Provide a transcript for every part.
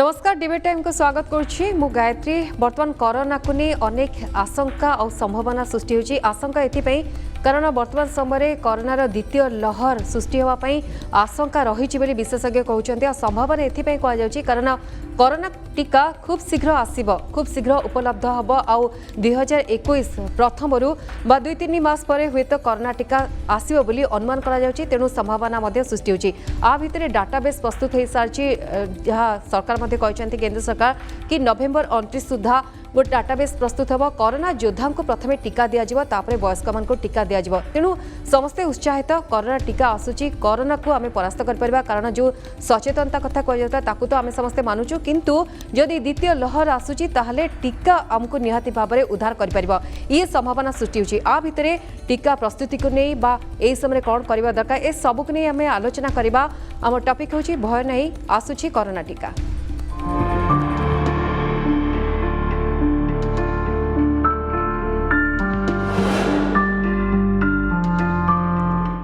नमस्कार debate time को स्वागत करुच्ची मु गायत्री। बर्तमान कोरोना को नहीं अनेक आशंका और संभावना सृष्टि होची। आशंका एथिपई कारण वर्तमान समय कोरोनार द्वितीय लहर सृष्टि होगापी आशंका रही विशेषज्ञ कहते और संभावना एथिपई कहुच्छी कारण कोरोना टीका खूब शीघ्र आसीबो, खूब शीघ्र उपलब्ध हम आउ 2021 प्रथम बा 2-3 मास पर हुए तो कोरोना टीका आसीबो बोली अनुमान करा जाउची। तेणु संभावना मध्य सृष्टि होची। आ भितर डाटाबेस प्रस्तुत हो सारी जहाँ सरकार मध्य कहते केंद्र सरकार कि नवेम्बर 29 सुधा गोटे डाटाबेस प्रस्तुत हम कोरोना योद्धा को प्रथम टीका दिज्व तापर वयस्क मान टीका दिज्व। तेणु समस्ते उत्साहित कोरोना टीका आसूची कोरोना को आम परास्त कर कारण जो सचेतनता कथा कह तो आम समस्ते मानुचु किंतु जदि द्वितीय लहर आसूची ताहले टीका आमको निहाती भाव में उद्धार कर ये संभावना सृष्टि होची। आ भितर टीका प्रस्तुति को नहीं बा एई समय कौन करबा दरकार ए सबको नहीं आम आलोचना करबा। आम टॉपिक होची भय नहीं आसूची कोरोना टीका।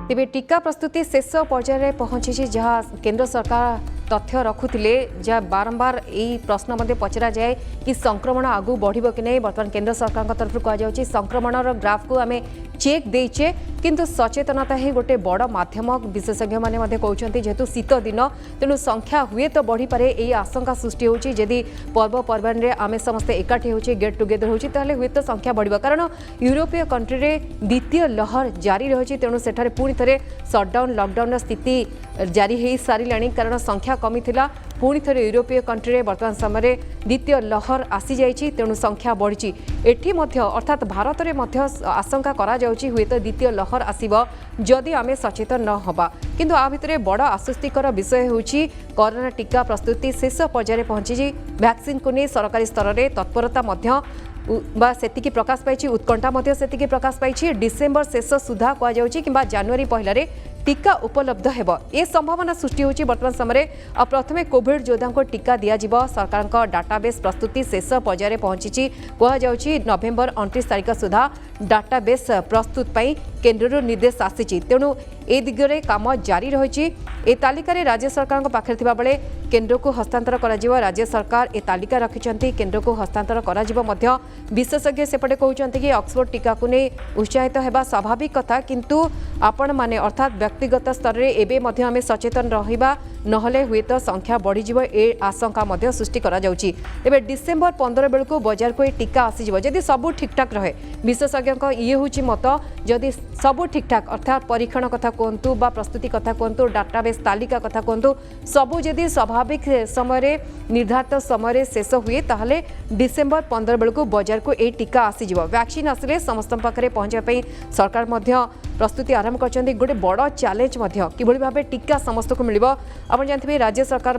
तेबे टीका प्रस्तुति शेष पर्यायर पहुंची जहाँ केंद्र सरकार तथ्य रखुले जहाँ बारंबार यही प्रश्न मध्य पचरा जाए कि संक्रमण आगू बढ़िबो कि नहीं। बर्तमान केंद्र सरकार तरफ कहुच्छी संक्रमणर ग्राफ को आम चेक देचे किंतु सचेतनता ही गोटे बड़ माध्यम विशेषज्ञ मैंने कहते जेहेतु शीत दिन तेणु संख्या हुए तो बढ़ी पारे यही आशंका सृष्टि होची। जदि पर्वपर्वाणी में आम समस्ते एकाठी होचे गेट टुगेदर होची ताहले हुए तो संख्या बढ़िबो कारण यूरोपीय कंट्री रे द्वितीय लहर जारी रही। तेणु सेठारे पुणी थे सटडाउन लॉकडाउन स्थिति जारी हो सारे कारण संख्या कमी थिला पुणी थे यूरोपीय कंट्री रे वर्तमान समय द्वितीय लहर आसी जाइछि। तेणु संख्या बढ़ी एठी मध्य अर्थात भारत में मध्य आशंका करा जाउछि हुए तो द्वितीय लहर आसीबो जदि आमे सचेतन न हबा। किंतु आ भितरे बड़ आश्वस्तिकर विषय होछि कोरोना टीका प्रस्तुति शेष पर्यायर पहुंची। वैक्सीन को नहीं सरकारी स्तर में तत्परता मध्य बा सेतिकी प्रकाश पाई उत्कंठा मध्य सेतिकी प्रकाश पाई। डिसेम्बर शेष सुधा कहुच्छी कि जनवरी पहले टीका उपलब्ध हेब ए संभावना सृष्टि होची। वर्तमान समय प्रथमे कोविड योद्धा को टीका दिज्व सरकार डाटाबेस प्रस्तुति शेष पर्यायर पहुंची कहुच्छी नवेम्बर 29 तारीख सुधा डाटाबेस प्रस्तुत पाई केन्द्र निर्देश आसी। तेणु ए दिगरे काम जारी रही। ए तालिका राज्य सरकार पाखे थिबा बेले केन्द्र को हस्तांतर करा राज्य सरकार ए तालिका रखिछंती केन्द्र को हस्तांतर करा। विशेषज्ञ सेपटे कहते कि ऑक्सफोर्ड टीका को नहीं उत्साहित होगा स्वाभाविक कथा किंतु आपण माने अर्थात व्यक्तिगत स्तर में एबे मध्य आमे सचेतन रहिबा नहले हुए तो संख्या बढ़ी ए आशंका मध्य सृष्टि करा जाउची। एबे डिसेम्बर 15 बेलू बजार को टीका आसीज जदि सबू ठीक ठाक रहे विशेषज्ञ ये हूँ मत जदि सबू ठीक ठाक अर्थात परीक्षण कथा कहतु बा प्रस्तुति कथा कहतु डाटाबेस तालिका कथा कहतु सबू जदि स्वाभाविक समय निर्धारित समय शेष हुए ताहले डिसेम्बर 15 बेलू बजार को ए टीका आसीज। वैक्सीन आसिले समस्त पाखे पहुँचापी सरकार मध्य प्रस्तुति आरंभ कर गोटे बड़ चैलेंज किभली भाव टीका समस्त को मिल। आप जानते राज्य सरकार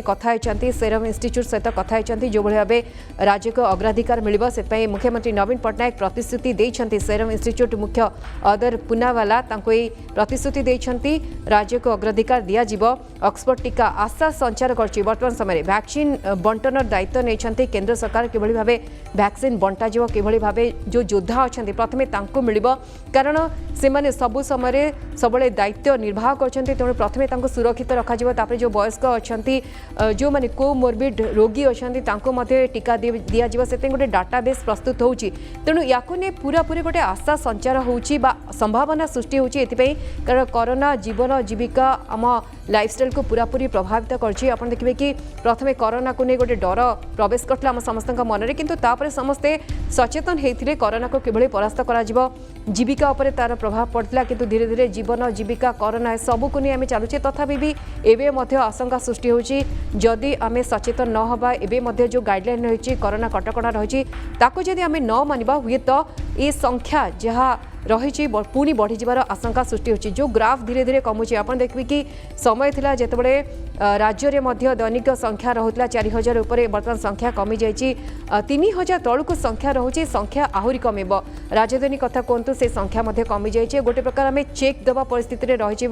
कथा सेरम इंस्टीट्यूट सहित कथा जो भाव राज्य को अग्राधिकार मिल से मुख्यमंत्री नवीन पट्टनायक प्रतिश्रुति देते। सेरम इंस्टीट्यूट मुख्य अदर पुनावाला प्रतिश्रुति देते राज्य को अग्राधिकार दिज्व ऑक्सफोर्ड टीका आशा संचार कर। वर्तमान समय वैक्सीन बंटन दायित्व नहीं केंद्र सरकार किभली भाव वैक्सीन बंटाଯିव किभली भाव जो योद्धा अच्छा प्रथमे मिल कारण से सबु समय सब दायित्व निर्वाह करते। तेणु प्रथमे सुरक्षित रखा जो वयस्क अच्छा जो मैंने कोमोर्बिड रोगी अच्छा टीका दिज्व से गोटे डाटाबेस प्रस्तुत होची। तेणु या पूरा पूरी गोटे आशा संचार होची बा संभावना सृष्टि होची कारण कोरोना जीवन जीविका आम लाइफस्टाइल को पूरा पूरी प्रभावित कर। देखिए कि प्रथमे कोरोना को नहीं गोटे डर प्रवेश करता आम समस्त मन में किंतु तापर समस्ते सचेतन होते कोरोना को किभली परास्त करा जीविका उपर तार प्रभाव पड़ता किंतु धीरे धीरे जीवन जीविका कोरोना सबू को नहीं आम चलुचे तथापि भी एवं आशंका सृष्टि होची जदि आम सचेतन न हबा एवं जो गाइडलाइन रही कोरोना कटकणा रही ताको जदि आम न मानिबा हुए तो ये संख्या जहाँ रही पुणी बढ़ी जबार आशंका सृष्टि होची। जो ग्राफ धीरे धीरे कमुची आप देखिए कि समय थिला जेतेबेले राज्य में दैनिक संख्या रहुतला 4000 उपरे वर्तमान संख्या कमी जाइए 3000 तलू संख्या रहुची संख्या आहुरी कमेब राजधानी कथा कहतु से संख्या कमी जाइए गोटे प्रकार आम चेक देवा परिस्थिति में रही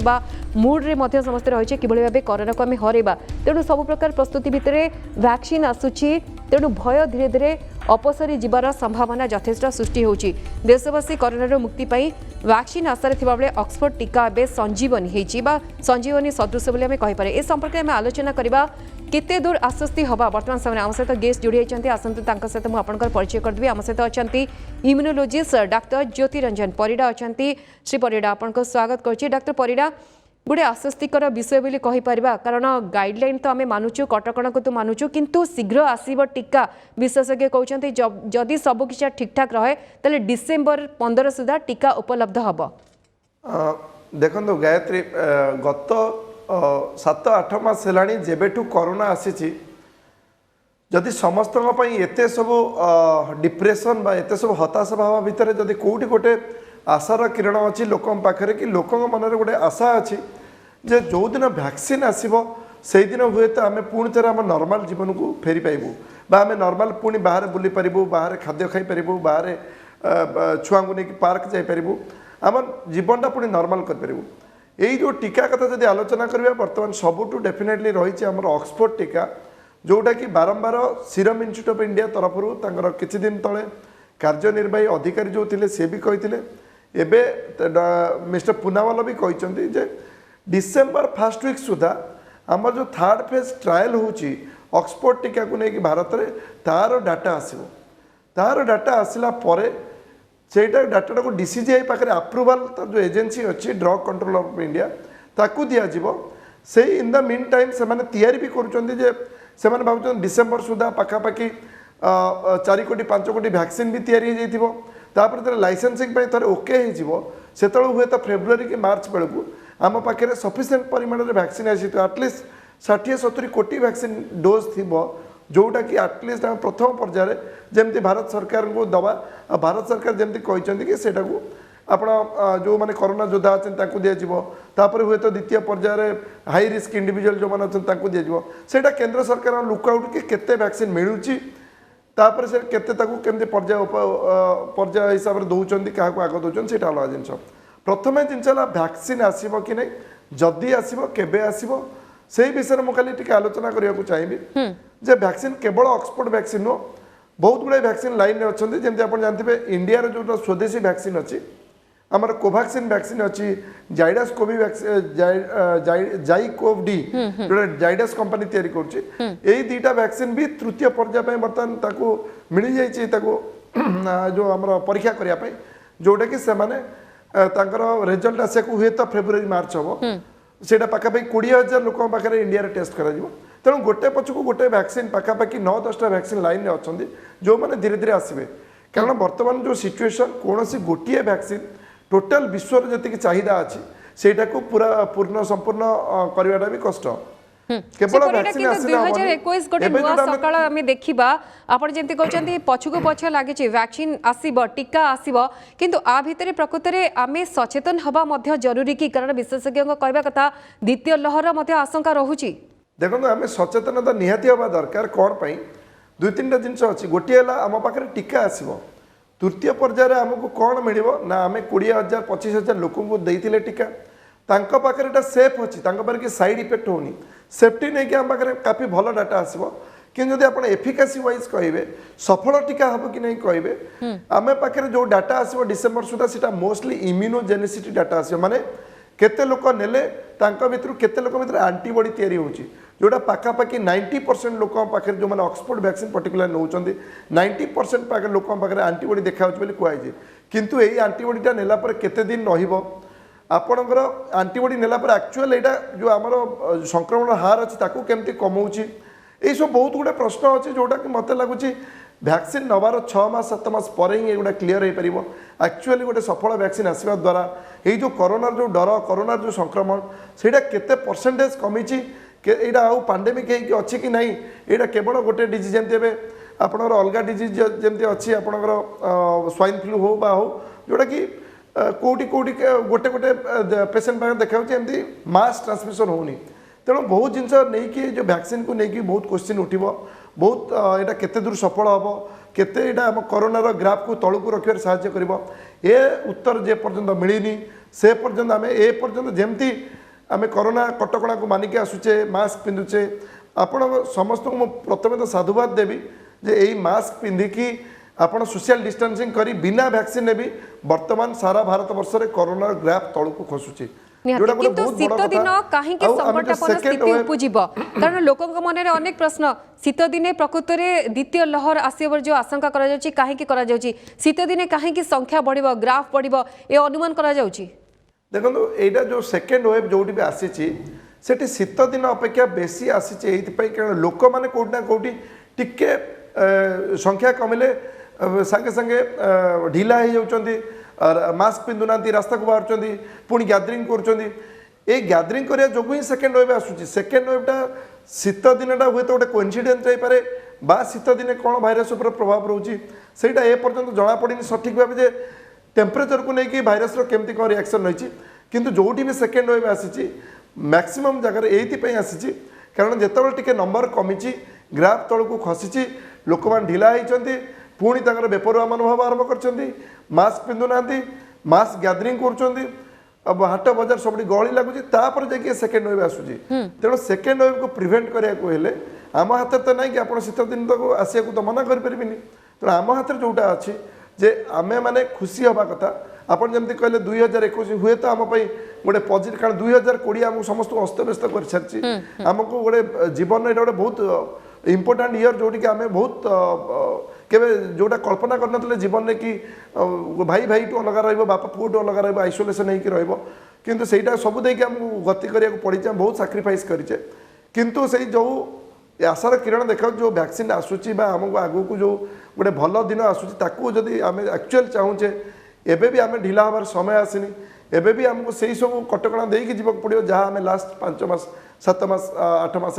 मुड्रे समस्त रही कि भाव कोरोना को आम हरइबा। तेणु सब प्रकार प्रस्तुति भितर वैक्सीन आसूची तेणु भय धीरे धीरे अपसरी जीवार संभावना यथेष्ट सृष्टि होची। देशवासी कोरोना मुक्ति पाई वैक्सीन आशार थिबा बेले ऑक्सफोर्ड टीका एबे संजीवनी होईची बा संजीवनी सदृश बोली आम कहि पारे। ए संपर्क में आलोचना करबा केते दूर आश्वस्ति हवा वर्तमान समय आम सहित गेस्ट जोड़ी होती आसतु सहित मुझे आपंकर परिचय करदेवी आम सहित अच्छा इम्यूनोलोजिस्ट डाक्टर ज्योति रंजन परिड़ा अच्छा श्री परिड़ा आपको स्वागत करुच्ची डाक्टर परिड़ा गोटे आश्वस्तिकर विषय बोली कहीपर कारण गाइडलाइन तो आम मानुचु कटकणा को तो मानुचु किंतु शीघ्र आसब टीका विशेषज्ञ कहते जदि सबकि ठीक ठाक रहे तेल डिसेम्बर 15 सुधा टीका उपलब्ध हम देखो गायत्री गत 7-8 मास है जेबेठू कोरोना आसी जदि समस्त एत सब डिप्रेशन बा एत सब हताश भाव भितर जदि कौटी गोटे आशार किरण अच्छी लोक पाखे कि लोक मन गोटे आशा अच्छी जे जो दिन वैक्सीन आसो से दिन हुए तो आम पुणी थे आम नॉर्मल जीवन को फेरी पाइबू बा आम नॉर्मल पुणी बाहर बुली पारिबू बाहर खाद्य खाई पारिबू बाहर छुआ को लेकिन पार्क जापरू आम जीवनटा पुणी नॉर्मल करूँ यही जो टीका कथा जब आलोचना करवा बर्तमान सबुठू डेफिनेटली रही आम ऑक्सफोर्ड टीका जोटा कि बारंबार सीरम इंस्टीट्यूट ऑफ इंडिया तरफ किछि दिन तले कार्यनिर्वाही अधिकारी जो थे सी भी कहते एबे मिस्टर पूनावाला भी कहते जे डिसेम्बर फर्स्ट वीक सुधा आम जो थर्ड फेज ट्रायल होची ऑक्सफोर्ड टीका को लेकिन भारत में तार डाटा आसो तार डाटा आसला परे सेटा डाटा को डीसीजीआई पाखे अप्रूवाल जो एजेंसी अच्छी ड्रग कंट्रोल ऑफ इंडिया ताकू दिज्व से इन द मीन टाइम से तैयारी भी कर भाव डिसेम्बर सुधा पखापाखि 4 कोटी 5 कोटी वैक्सीन भी तैयारी हो लाइसेंसिंग थे ओके हो हुए तो फेब्रुआरी कि मार्च बेलू आम पाखे सफिसीयंट परिमाण में वैक्सीन आसी एटलिस्ट 60-70 कोटी वैक्सीन डोज थी जोटा कि एटलिस्ट आम प्रथम पर्यायर जमती भारत सरकार को दवा भारत सरकार जमती कहते कि सेटा को आपण जो माने कोरोना योद्धा अच्छे दिज्व हुए तो द्वितीय पर्यायर हाई रिस्क इंडिविजुअल जो मैंने अच्छे दिज्व से केंद्र सरकार लुकआउट कि केते वैक्सीन मिलूँ तापर से केते केमती पर्याय हिसाब से दौरान क्या आग दौरान से अलग जिन प्रथम जिनस वैक्सीन आसब कि नहीं जदि आसब केबे आसब से विषय में खाली टी आलोचना करने को चाहिए जे वैक्सीन केवल ऑक्सफोर्ड वैक्सीन नुह बहुत गुड़ाई वैक्सीन लाइन में अच्छा जमी आप जानते हैं इंडिया जो स्वदेशी वैक्सीन अच्छी आमर कोवैक्सीन वैक्सीन अच्छी जाइडस कोवी जाइकोव डी जो जाइडस कंपनी तैयारी कर दुटा वैक्सीन भी तृतीय पर्याय बर्तमान मिल जाइए जो आम परीक्षा करने जोटा कि रिजल्ट आसा हुए तो फेब्रुआरी मार्च हम से पाखापाखि 20,000 लोक पाखे इंडिया टेस्ट कर तेणु गोटे पछक गोटे वैक्सीन पाखापाखि 9-10टा वैक्सीन लाइन में अच्छा जो मैंने धीरे धीरे आसवे कारण बर्तमान जो सिचुएशन कौन गोटे वैक्सीन टोटाल विश्व जी चाहिदा अच्छी सेटा को पूरा पूर्ण संपूर्ण करवाटा भी कष्ट केवल वैक्सीन 2021 गोटे नुआ सकाळ आमे देखिबा आपण जेंति कहचंती पछुको पछ लागे वैक्सीन आसीबो टीका आसीबो किंतु आ भितरे प्रकृत रे आमे सचेतन हबा मध्य जरूरी की कारण विशेषज्ञ कहबा कथा द्वितीय लहर मध्य आशंका रहुची देखो आमे सचेतनता निहाती हबा दरकार कोन पई 2-3टा जिंस अछि गोटे हला आम पाखरे टीका आसीबो तृतीय पर्यायर आमको कौन मिल ना आम 20,000-25,000 लोक देते टीका पाखे सेफ अच्छी कि साइड इफेक्ट होनी सेफ्टी नहीं कि आम पाखे काफी भल डाटा आसो कि जब आप एफिकासी वाइज कहे सफल टीका हम कि नहीं कहे आम पाखे जो डाटा आसो डिसेम्बर सुधा से मोस्टली इम्यूनोजेनिसिटी डाटा आस माने केते लोक नेले भितर केते लोक भितर आंटीबॉडी तैयारी होची जोटा पाखापाखि 90% लोक पाखे जो मैंने ऑक्सफोर्ड वैक्सीन पर्टिकुलर नौ 90% पाखे लोक पाखे आंटीबॉडी देखा कहुए किंतु यही आंटीबॉडीटा नेला पर केते दिन रहिबो आपणकर आंटीबॉडी नेला पर एक्चुअल एटा जो आमर संक्रमण हार अच्छी ताकू केमती कमाऊँची ये सब बहुत गुड़े प्रश्न अच्छे जोटा कि मत लगुच वैक्सीन नवार 6 मास 7 मास पर ही एगुड़ा क्लीयर हो पार एक्चुअली गोटे सफल वैक्सीन आसवा द्वारा ये जो कोरोनार जो डर कोरोनार जो संक्रमण से केते परसेंटेज कमी यहाँ आउ पांडेमिक अच्छी कि नहीं यहाँ केवल गोटे डिजीज जमी आपंकर अलग डिजीज जमी अच्छी आपंकर स्वाइन फ्लू हो बा हो जोटा कि कौटी कौटी गोटे गोटे पेसेंट पाखे देखा एमती मास ट्रांसमिशन होनी तेणु बहुत जिनस नहीं जो वैक्सीन को लेकिन बहुत क्वेश्चन उठो बहुत यहाँ केते दूर सफल हम केते यहाँ आम कोरोनार ग्राफ को तलू को रखिए साहाय्य कर उत्तर जे पर्यंत मिलनी से पर्यंत आम ए पर्यंत जमती आम कोरोना कटकणा को मानिक आसुचे मास्क पिंधुचे आपण समस्त को प्रथम तो साधुवाद देवी जे यही मास्क पिंधिकी आपण सोशल डिस्टेंसिंग करी बिना वैक्सीन ने भी वर्तमान सारा भारत वर्ष में कोरोना ग्राफ तलू को खसुची निहाती किंतु शीत दिन कहीं संकटापन्न स्थिति उपजीव कारण लोकों मन में अनेक प्रश्न शीत दिने प्रकृत में द्वितीय लहर आसवर जो आशंका कहीं शीत दिने कहीं संख्या बढ़ ग्राफ बढ़ ए अनुमान करा देखो यहाँ जो सेकेंड वेव जो भी आसी शीत दिन अपेक्षा बेसी आसी कारण लोक मैंने कौटी ना कौटी टिके संख्या कमिले संगे संगे ढिला हो मास्क पिंधुना रास्ता को बाहर पुणी गैदरिंग कर गैदरिंग करने जो ही सेकेंड वेव आसूँ सेकेंड वेवटा शीत दिनटा हुए तो गोटे कोइंसिडेंस जापे बा शीत दिने कौन भाइरस उपर प्रभाव रोचे सेटा एपर्यंत जना पड़ी सठिक भाव जे टेम्परेचर को लेकिन भाइरस केमती कौन रिएक्शन रही किंतु जोटी भी सेकेंड वेव आसी मैक्सिमम जगह ये आसी कारण जिते टिके नंबर कमी ग्राफ तल को खसी लोक मैंने ढिला होती पुणी तक बेपरुआ मनोभाव आरंभ कर मास्क पिंधुना मास्क गैदरिंग कर हाट बजार सब गहली लगुच जाए सेकेंड वेव आसूँ तेणु सेकेंड वेव को प्रिवेंट करने आम हाथ तो ना कि आप शीत दिन तक आसा तो मना करें तेणु आम हाथ जोटा अच्छी जे आमे माने खुशी हवा कथा आपन जमती कहले 2021 हुए तो आम गोटे पॉजिटिव कारण 2020 आमको समस्त अस्तव्यस्त कर सारी आमको गोटे जीवन में गोटे बहुत इम्पोर्टाट इयर जोटि आम बहुत केवे जोटा कल्पना करन जीवन में कि भाई भाई टू अलग रहा बापा पुओ टू अलग रहा आइसोलेसन होकर किंतु सेटा सब देके आमको गति करिया पड़ी बहुत सैक्रिफाइस करें किंतु से जो आशार किरण देखा जो वैक्सीन आसूची आमको आगू को जो गोटे भल दिन आसूची जदि आम एक्चुअल चाहूचे एबे भी आम ढिला हबार समय आसनी एबे भी आमको से सब कटकणा देकी जीवक पड़ो जहाँ आम लास्ट 5 मास 7 मास 8 मास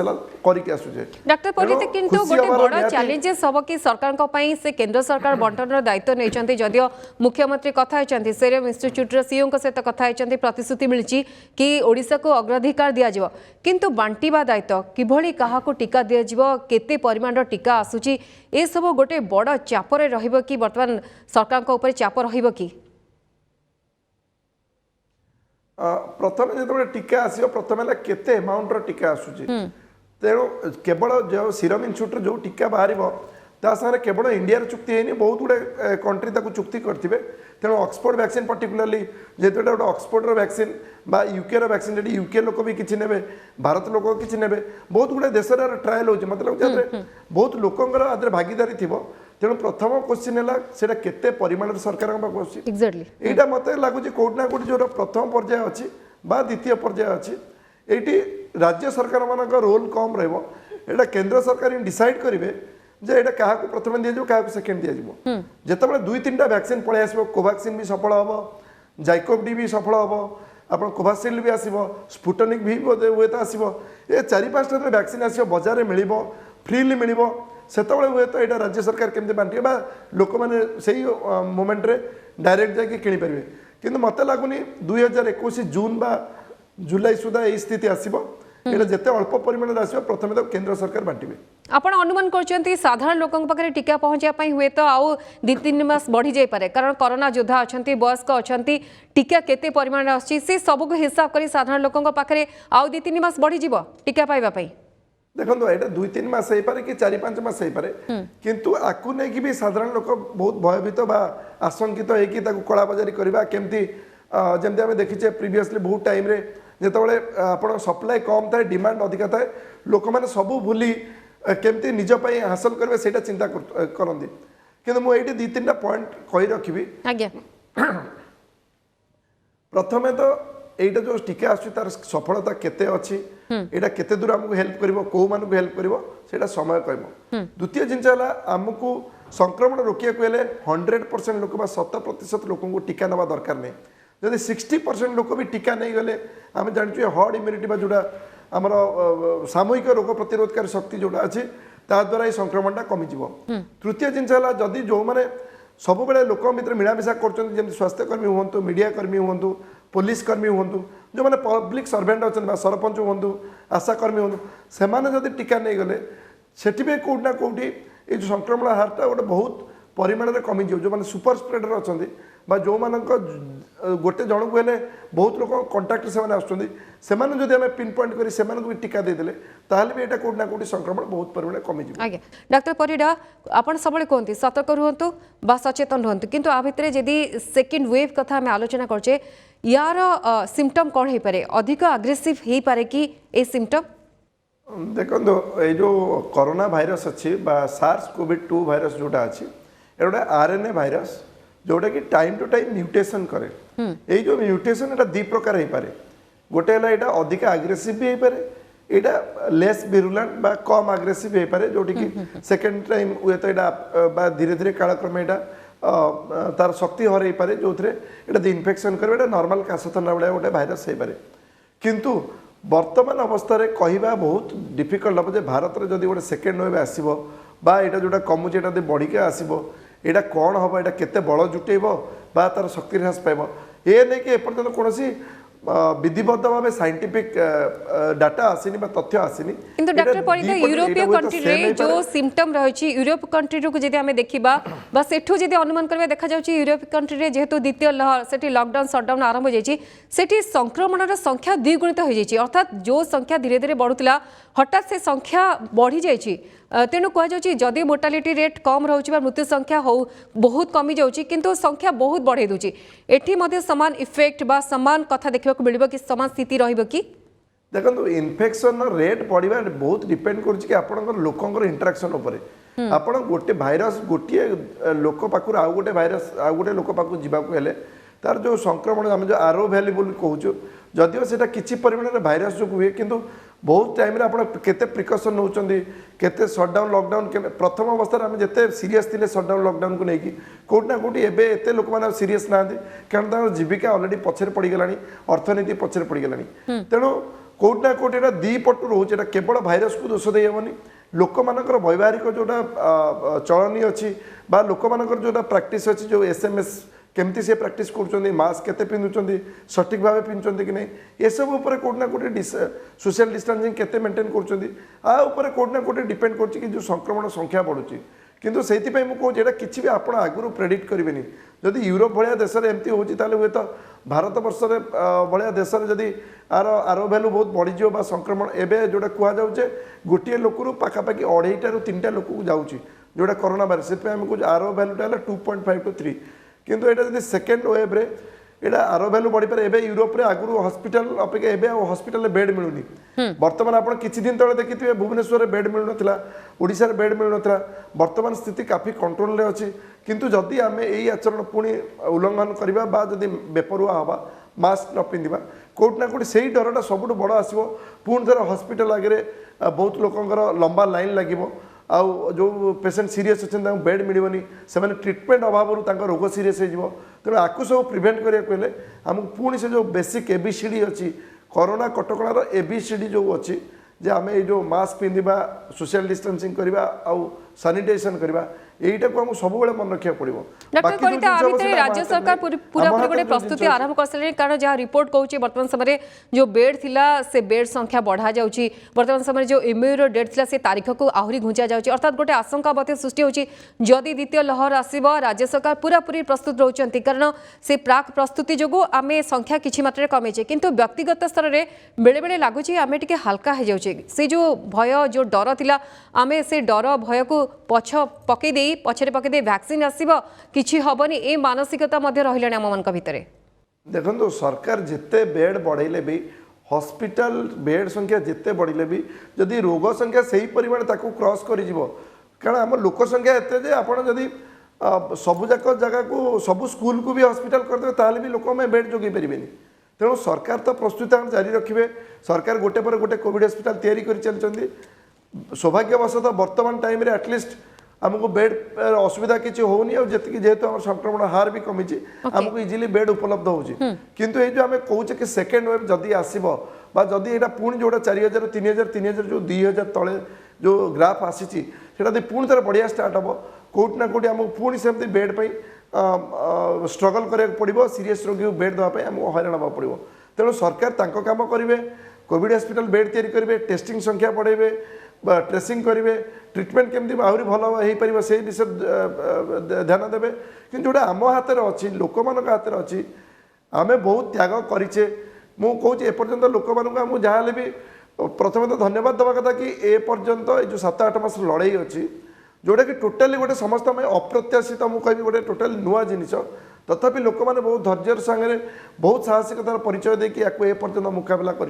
करके आसुचे डॉक्टर पंडित किंतु गोटे बड़ चैलेंजेस हम कि सरकार से केंद्र सरकार बंटन दायित्व नहीं जदियो मुख्यमंत्री कथा होती सेरम इंस्टीट्यूट सीईओ सहित कथा होती प्रतिश्रुति मिली कि ओडिशा को अग्राधिकार दिज्व किंतु बांटिबा दायित्व किभली काहाको टीका दिज्व केते परिमाण टीका आसूची ए सब गोटे बड़ चापर रहिबो कि वर्तमान सरकार को ऊपर चाप रहिबो कि प्रथम जो टीका आसो प्रथम है केते अमाउंट टीका आसूची तेणु केवल जो सीरम इंस्टीट्यूट जो टीका बाहर तासारे केवल इंडिया चुक्ति है बहुत गुड़े कंट्री ताको चुक्ति करथिबे तेणु ऑक्सफोर्ड वैक्सीन पर्टिकुलरली जेहेतु गोटे ऑक्सफोर्ड वैक्सीन बा यूके वैक्सीन जी यूके लोक भी किसी ने भारत लोक किसी ने बहुत गुड़े देश ट्रायल हो मतलब बहुत लोकंर आदि भागीदारी थी तेणु प्रथम क्वेश्चन है सेटा केते परिमाण सरकार यहाँ मत लगुच कौटना कौटी जो प्रथम पर्याय अच्छी द्वितीय पर्याय अच्छी ये राज्य सरकार मान रोल कम रहा केंद्र सरकार डिसाइड करेंगे जे एटा क्या प्रथम दिज्व क्या सेकेंड दिज्व जिते 2-3टा वैक्सीन पलि आस कोवैक्सीन भी सफल हम जाइकोव डी भी सफल हम आप कोवाशील्ड भी आसो स्पुटनिक भी हुए तो आसो ये 4-5टा वैक्सीन आस बजार में मिल फ्रीली मिल से हुए तो यहाँ राज्य सरकार केमती बांटे लोक मैंने से मोमेंट रे डायरेक्ट जाके किनीपारे कि मत लगुनि 2021 जून बा जुलाई सुधा यही स्थिति आसो ये जिते अल्प परिमाण आसो प्रथम तो केंद्र सरकार बांटे आपण अनुमान कर साधारण लोकों पाखे टीका पहुंचा हुए तो आउ 2-3 मास बढ़ी जाई पारे कारण कोरोना योद्धा अच्छा वयस्क अच्छा टीका केते परिमाण आसी से सब को हिसाब कर साधारण लोकों पाखे आउ 2-3 मास बढ़ी जीव टीका पाइबा पई देखो यहाँ 2-3 मास हो पारे कि 4-5 मास हो पारे किंतु आकु नहीं भी साधारण लोक बहुत भयभीत बा आशंकित होगी कला बजारी करवा केमती जमती आम देखीचे प्रिवियसली बहुत टाइम रे जिते आप सप्लाई कम थाए डिमांड अधिका थाए लोक मैंने सबू भूली केमती निज हासिल करेंगे से चिंता करती कि मुझे 2-3टा पॉइंट कही रखी प्रथमे तो यहाँ जो टीका आर सफलता केते अच्छी यहाँ केते दूर आमको हेल्प करिवो को मान को हेल्प करिवो सेटा समय कहबो द्वितीय जिनस आमको संक्रमण रोकिया को 100% लोक 100% लोक को टीका नवा दरकार नहीं जदि 60% लोक भी टीका नहीं गले आम जानचु हर्ड इम्यूनिटी जोड़ा आमर सामूहिक रोग प्रतिरोधकारी शक्ति जोड़ा अच्छी द्वारा ये संक्रमणटा कमिଯିव तृतीय जिनस जदि जो मैंने सब बेले लोक भर मिलामिशा कर स्वास्थ्यकर्मी हूँ मीडिया कर्मी हूँ पुलिस कर्मी हूँ जो मैंने पब्लिक सर्वेंट अच्छा सरपंच हूँ आशाकर्मी हूँ से जदि टीका नहीं गले सेठी भी कौटि ना कौटि ये जो संक्रमण हारटा गोटे बहुत परिमाण में कमिज जो मैंने सुपर स्प्रेडर अच्छा बा जो मानक गोटे जन को हेले बहुत लोक कंटाक्ट से आसुँच से आम पिन पॉइंट कर से भी टीका देदेले ताहले भी एटा कोट ना कोटी संक्रमण बहुत परिमाण कमी जिवो। आज्ञा डाक्टर परिडा आपण सबले कहते सतर्क रुहतु बा सचेतन रुहतु किंतु आ भितर जदि सेकेंड वेव कथा आम आलोचना करछे यार सिम्पटम कौन हो पारे अधिक अग्रेसिव हो पारे कि ए सिम्पटम देखो ये जो कोरोना भाइरस अच्छी सार्स कोविड-2 भाइरस जोटा अच्छी गोटे आरएनए भाइरस जोटा कि टाइम टू टाइम म्यूटेशन करे ये जो म्यूटेशन एटा दी प्रकार हो पारे गोटे है यहाँ अधिक आग्रेसिव भी हो पारे यहाँ लेस विरुलेंट बा कम आग्रेसिव हो पारे जोटी कि सेकेंड टाइम हुए तो यहाँ धीरे धीरे कालक्रम यहाँ तार शक्ति हर पारे जो यहाँ इनफेक्शन कर नॉर्मल काश थंडा भाया गोटे भाइरस हो पारे किंतु वर्तमान अवस्था कहवा बहुत डिफिकल्ट हम जे भारत में जब गोटे सेकेंड वेव आसो यहाँ जोटा कमुचे यहाँ बढ़िके आसो यहाँ कौन हम यहाँ केते बल जुटेब बा तार शक्ति ह्रास पाइब ये नहीं कि एपर्तंत कौन विधिबद्ध भाव साइंटिफिक डाटा आसीनी तथ्य आसीनी किंतु डॉक्टर परिडा यूरोपीय कंट्री रे जो सिम्पटम रही यूरोप कंट्री को जदि आमे देखिबा बा सेठो जदि अनुमान करबा देखा जाउची यूरोप कंट्री रे जेहेतु द्वितीय लहर सेठी लॉकडाउन शटडाउन आरंभ हो जाइची सेठी संक्रमणर संख्या द्विगुणित हो जाइची अर्थात जो संख्या धीरे धीरे बढ़ुतला हठात से संख्या बढ़ी जाइची तेणु कह जदि मोर्टालिटी रेट कम रोचे मृत्यु संख्या हो बहुत कमी जाऊँगी किंतु संख्या बहुत बढ़े दूची एठी मध्य समान इफेक्ट बा समान कथा देखा मिल कि समान स्थिति रही देखो इन्फेक्शन रेट बढ़िया बहुत डिपेंड कर लोकंर इंटराक्शन उपर आप गोटे भाइरस गोटे लोक पाखु आउ गोटे भाइरस आउ गोटे लोक पाखु जावाक हेले तार जो संक्रमण आम जो आरो भैली बोली कहूँ जदिव से किसी परिमाण भाइरस जो हुए किंतु बहुत टाइम आप केते प्रिकसन नौकरी केते सटडाउन लॉकडाउन प्रथम अवस्था आम जिते सीरीयस थे सटडाउन लॉकडाउन को लेकिन कौटना कौटी एते लोक मैंने सीरीयस ना कारण जीविका अलरेडी पछरे पड़गला अर्थनीति पछरे पड़गला तेणु कौटना कौटी यहाँ दी पटु रोचे केवल भाइरस को दोष दे हेनी लोक मानकर वैवाहिक जोटा चलनी अच्छी लोक मानकर जोटा प्राक्टिस अच्छी जो SMS केमती से प्राक्टिस कर मास्क केते पिंधुचंदी सठिक भाव पिंधुचंदी कि नहीं ये सब ऊपर कोटना कोटे सोशल डिस्टेंसिंग केते मेंटेन करचंदी आ ऊपर कोटना कोटे डिपेंड करछि कि जो संक्रमण संख्या बढ़ुची किंतु सेति पई मु कहू जेटा किछि भी आपण आगुरु प्रेडिक्ट करिवेनी जदि यूरोप भलिया देश रे एमती होची ताले हुए तो भारत वर्ष रे भलिया देश रे जदि आरो वैल्यू बहुत बढ़ी जियो बा संक्रमण एबे जोटा कुआ जाउचे गोटिए लोकरु पाखा पाखी 2.5 ରୁ 3टा लोक को जाउची जोटा कोरोना वायरस से पे हम कुछ आरो वैल्यूटा 2.5 to 3 किंतु एटा जदि सेकेंड वेव रे एटा आरो वैल्यू बढ़ी पारे एबे यूरोप रे आगुरु हॉस्पिटल अपेक्षा एबे हॉस्पिटल बेड मिलुनी वर्तमान आपण किछि दिन तळे देखिथिबे भुवनेश्वर रे बेड मिलु नथिला ओडिसा रे बेड मिलु नथिला वर्तमान स्थिति काफी कंट्रोल रे अछि किंतु जदि आमे एई आचरण पुणी उल्लंघन करबा बा जदि बेपरुआ हवा मास्क न पिंधिबा कोट ना कोट सेही डरटा सबुठ बड़ आसीबो पुणी थर हॉस्पिटल आगे बहुत लोकंकर लंबा लाइन लागिबो आउ जो पेसेंट सीरीयस अच्छे बेड मिलनी से ट्रिटमेंट अभाव रोग सीरीयस हो तेणु आपको सब प्रिभेन्ट करने आमको पुणी से जो बेसिक ABCD अच्छी कोरोना कटकणार ABCD जो अच्छी जे आम जो मास्क पिंधा सोशल डिस्टेंसिंग करवा आउ सानिटाइजेशन करवा এইটা को सबुबले मन रखा पड़ो डॉक्टर परिता आ भितर राज्य सरकार पूरा गोटे प्रस्तुति आरंभ कर सारे कारण जहाँ रिपोर्ट कहूँ वर्तमान समय जो बेड थिला से बेड संख्या बढ़ा जाउची वर्तमान समय जो इम्यूरो डेट थिला से तारीख को आहुरी घुंचा जाउची अर्थात गोटे आशंका मते सृष्टि होची जदि द्वितीय लहर आसीबो राज्य सरकार पूरा पूरी प्रस्तुत रहउचंती कारण से प्राक प्रस्तुति जोगु आमे संख्या किछि मात्रा कमे छे किंतु व्यक्तिगत स्तर रे बेले बेले लागुची आमे टिके हल्का हे जाउची से जो भय जो डर थिला आमे से डर भय को पछ पके दे पछरे पके दे वैक्सीन आसीबो किछि हबनी ए मानसिकता मध्ये रहिलानी आम मन भितरे देखो सरकार जिते बेड बढ़ेले भी हॉस्पिटल बेड संख्या जिते बढ़िले भी जदि रोग संख्या सही परिमाण ताको क्रॉस करि जिवो कारण आम लोक संख्या एते जे आपण जदि सबु जाक जगह को सबु स्कूल को भी हॉस्पिटल कर देबे ताले भी लोक में बेड जोगी परिबेनी तेणु सरकार तो प्रस्तुति जारी रखिए सरकार गोटे पर गोटे कोविड हॉस्पिटल तैयारी कर चलती सौभाग्यवशतः वर्तमान टाइम रे एटलिस्ट आमको बेड असुविधा किसी होनी जी जेहेतु आम संक्रमण हार भी कमी आमको इजिली बेड उपलब्ध होची किंतु ये जो आम कहूचे कि सेकेंड वेव जदि आसीबो बा जदि एटा पुणी जोटा 4000 3000 जो 2000 तले जो ग्राफ आसी सेटा पुणी थोड़ा बढ़िया स्टार्ट हम कोट ना कोटी आमको पुणी सेमती बेड पर स्ट्रगल करा पड़ो सीरीयस रोगी को बेड देवाई आमको हईराण हाँ पड़ो तेणु सरकार काम करेंगे कोविड हॉस्पिटल बेड तैयारी करेंगे टेस्टिंग संख्या बढ़ेबे ट्रेसिंग करेंगे ट्रिटमेंट केमती आहरी भल हो पार से विषय ध्यान देवे कि जोटा आम हाथ में अच्छी लोक मान हाथ में अच्छी आम बहुत त्याग करें मुझे एपर्यंत लोक मानू जहाँ भी प्रथम तो धन्यवाद देवा कथा कि एपर्यंत जो 7-8 मास लड़ाई अच्छी जोटा कि टोटाली गोटे समस्त अप्रत्याशित मुझे कह गोटे टोटाली नुआ जिनिस तथापि लोक मैंने बहुत धैर्य सांगे बहुत साहसिकतार परिचय देकी एपर्यंत मुकाबला कर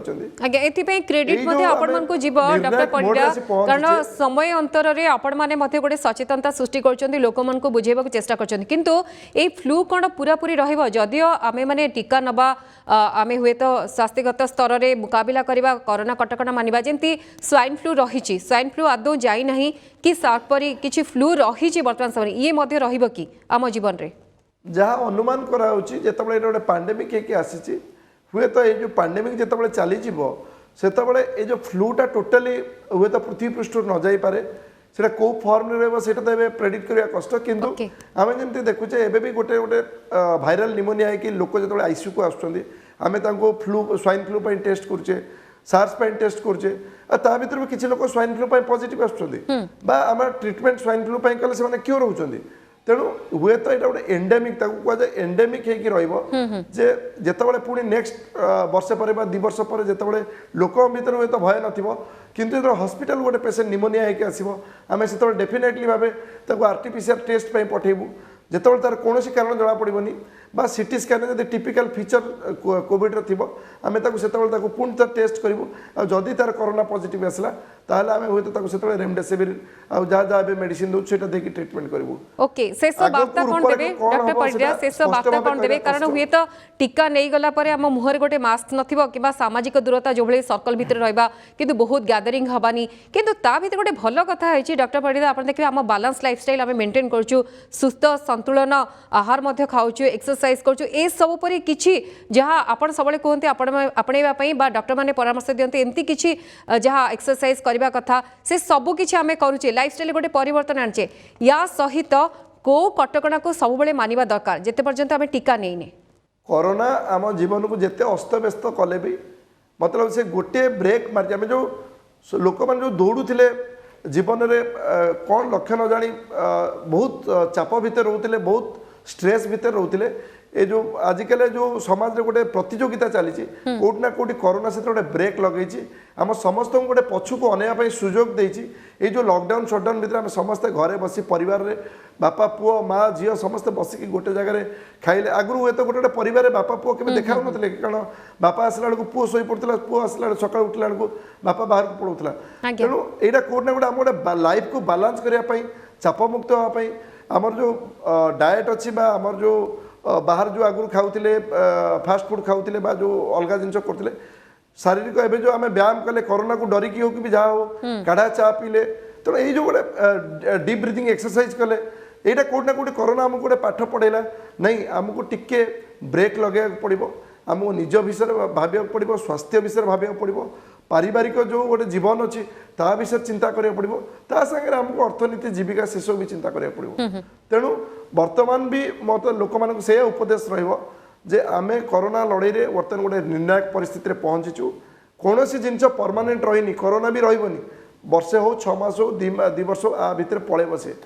क्रेडिट डॉक्टर परिडा कारण समय अंतर रे आपण माने मते गोटे सचेतनता सृष्टि करछन्ती लोक मन को बुझेबा चेष्टा करछन्ती किंतु ए फ्लू कोन पूरा पूरी रहइबो जदियो आमे माने टीका नबा आमे हुए तो स्वास्थ्यगत स्तर रे मुकाबला करबा कोरोना कटकणा मानिबा जेंती स्वाइन फ्लू रहिछि स्वाइन फ्लू आदौ जाई नाही कि सापरी किछि फ्लू रहिछि वर्तमान समय ये मध्ये रहिबो कि आम जीवन रे जहाँ अनुमान कराउछि जेतबळे गोटे पैंडेमिक हेकि आसीछि हुए तो ये जो पैंडेमिक जेतबळे चलीजिव सेतबळे ये जो फ्लूटा टोटाली हुए तो पृथ्वी पृष्ठ न जाई पारे सेटा को फॉर्म रे रहबो सेटा तो एबे प्रेडिक्ट करिया कष्ट किंतु आमे जेमति देखुचे एबे भी गोटे गोटे भाइरल निमोनिया है कि लोक जेतबळे आईसीयू को आछुछन्ती आमे तांको फ्लू स्वाइन फ्लू पई टेस्ट करछे सार्स पई टेस्ट करछे ता भीतर भी किछि लोक स्वाइन फ्लू पई पॉजिटिव आछुछन्ती बा हमर ट्रीटमेंट स्वाइन फ्लू पई कले से माने क्योर होउछन्ती तेणु हुए तो यहाँ गोटे एंडेमिक कहुए एंडेमिक होजे जितेबाला पुणी नेक्स्ट वर्षे पर 2 वर्ष पर जितेबाला लोक भर हुए तो भय न किंतु जो हॉस्पिटल गोटे पेसेंट निमोनिया होकर आसो आम से डेफिनेटली भाव आरटीपीसीआर टेस्ट पठेबू जिते तार कौन कारण जना पड़ोनी बा सीटी स्कैन जब टिपिकल फीचर कोविड थी आम से पुणी तर टेस्ट करूँ आदि तार कोरोना पॉजिटिव आसला ताहले आमे होय तो से रेमडेसिविर आ जहाँ जहाँ मेडिसिन दो सेटा देकी ट्रीटमेंट करिवु ओके शेष वार्ता कोन देबे डॉक्टर परिडा शेष वार्ता कोन देबे कारण हुए तो टीका नै गला परे हम मुहर गोटे मास्क नथिबो किबा सामाजिक दूरता जो भले सर्कल भितर रहबा किंतु बहुत गैदरिंग हबानी किंतु ता भितर गोटे भलो कथा होइछि डॉक्टर परिडा आपण देखिबे हम बैलेंस लाइफस्टाइल हम मेंटेन करछु सुस्थ संतुलन आहार मध्ये खाउछु एक्सरसाइज करछु ए सब परि किछि जहाँ आपण सबले कहंते आपणेबा पई बा डॉक्टर माने परामर्श दियंते एम्ति किछि जहाँ एक्सरसाइज कथा से सबू किछि आमे करूचे लाइफस्टाइल गोटे परिवर्तन आनचे या सहित को कटकणा को सब बेले मानिबा दरकार जेते पर्यंत आमे टीका नेइने कोरोना आम जीवन को जेते अस्त व्यस्त कले भी मतलब से गोटे ब्रेक मारि आमे जो लोक मान जो दौड़ुथिले जीवन रे कौन लक्ष्य न जानी बहुत चाप भितर रोते बहुत स्ट्रेस भितर रोते ए जो आजिकल जो समाज रे गोटे प्रतियोगिता चली कोटना कोटी कोरोना से गोटे ब्रेक लगे आम समस्त गोटे पछु को अनेक सुजोग देछि ए जो लॉकडाउन शटडाउन भितर आम समस्ते घरे बसी परिवार रे बापा पुओ माँ झील समस्ते बसिकी गोटे जगह खाइले आगु हुए तो गोटे परिवार बापा पुओ के देखा नथिले कारण बापा आसला बेलू पुओ शोई पड़ता पुओ आसला सकाळ उठला बेलू बापा बाहर को पड़ौला तेणु यहाँ कोटना गोटे आम गोटे लाइफ को बालांस करने चापमुक्त होगापाई आमर जो डाएट अच्छी आमर जो बाहर जो आगुरी खाऊले फास्ट फूड खाऊले बा जो अलग जिन करते शारीरिक एवं जो आम व्यायाम कले कोरोना को डरिकी हो कि भी जहाँ हो काढ़ा चा पीले तेणु ये जो गोटे डीप ब्रीथिंग एक्सरसाइज कले यहाँ कोटना कोटी कोरोना आमको गोटे पाठ पढ़ेला नहीं आमको टिके ब्रेक लगे पड़ो आमको निज विषय भाविया पड़ो स्वास्थ्य विषय भाविया पड़ो पारिवारिक जो गोटे जीवन अच्छी ता विषय चिंता करिया पड़ो ता संगे आमको अर्थनीति जीविका से सब भी चिंता करिया पड़ो तेणु वर्तमान भी मत लोक मान से उपदेश जे आमे कोरोना लड़ाई रे वर्तमान गोटे निर्णायक परिस्थिति रे पहुंचीचु कौन सी जिनस परमानेंट रही कोरोना भी रही वर्षे हो 6 मास हो 2 वर्ष आ भितर पड़े बसे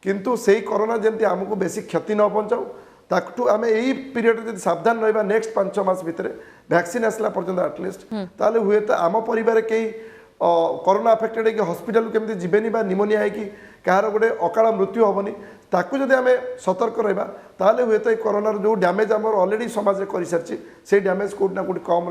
किंतु से कोरोना जमी आमको बेसी क्षति न पहुंचाऊ ताकू आम यही पीरियड जब सावधान रहा नेक्स्ट 5 मास भितर वैक्सीन आसला पर्यंत एटलिस्ट ताले हुए तो आम परिवार कई कोरोना अफेक्टेड है हॉस्पिटल केमती जीवेनि बा निमोनिया है कि कहार गोटे अकाल मृत्यु हेनी ताकू जब आम सतर्क रहा ताले हुए तो कोरोनार जो डैमेज आम ऑलरेडी समाज में कर सारी से डैमेज कोटना कोटी कम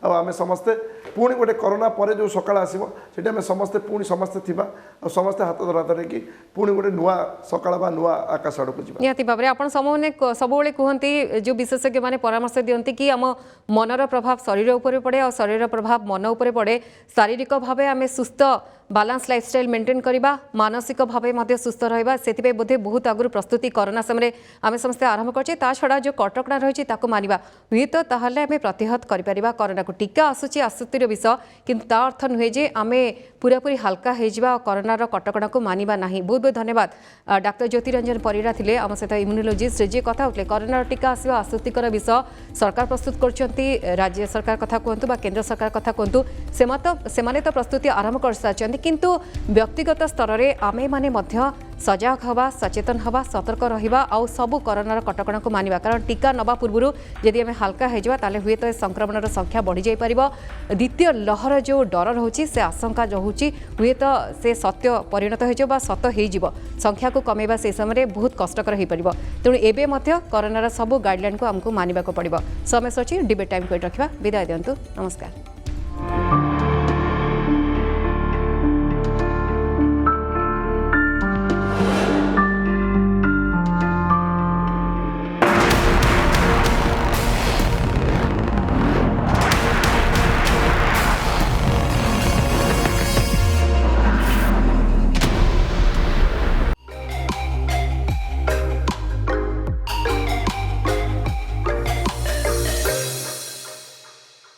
रमें समस्ते पुणी गोटे कोरोना पर जो सकाळ आसो से आम समस्ते पुणी समस्ते थिबा समस्ते हाथ धरा धरे कि पुणी गोटे नुआ सकाळ बा नुआ आकाश आड़ को निहाती भाव में समूह सब कहते जो विशेषज्ञ मैंने परामर्श दियंती कि आम मनर प्रभाव शरीर उपर पड़े और शरीर प्रभाव मन उपर पड़े शारीरिक भाव आम सुस्थ बालांस लाइफस्टाइल मेंटेन करवा मानसिक भाव सुस्थ रहा से बोधे बहुत आगु प्रस्तुति कोरोना समय आम समस्ते आरंभ करछे ता छड़ा जो कटकणा रही मानिबा हुए तो ताहले आम प्रतिहत करिपरिबा कोरोना को। टीका आसूची आसक्तिर विषय किंतु ता अर्थ नुहे जे आमे पूरापूरी हल्का हो कोरोनार कटकणा को मानिबा नहीं। बहुत बहुत धन्यवाद डाक्टर ज्योतिरंजन परिरा थिले आम सहित इम्यूनोलॉजिस्ट जे कथा होते कोरोना टीका आसवा आसक्तिकर विषय सरकार प्रस्तुत कर राज्य सरकार कथा कहतु बा केंद्र सरकार कथा कहतु से तो प्रस्तुति आरंभ कर सारी किंतु व्यक्तिगत स्तर में आमे माने मध्य सजग हवा सचेतन हवा सतर्क रहिबा आउ सबु कोरोनार कटकणा को मानिबा कारण टीका नबा पूर्व यदि आमे हल्का हो ताले हुए तो संक्रमणर संख्या बढ़ी जाई परिबो। द्वितीय लहर जो डर रोचे से आशंका जो होची हुए तो से सत्य परिणत हो सत हो संख्या को कमेबा से समय बहुत कष्टकर हो पार तेणु एबे मध्य कोरोनार सबु गाइडलाइन को आमको मानिबा को पड़िबो। समय सची डिबेट टाइम को रखा विदाय दिंतु नमस्कार।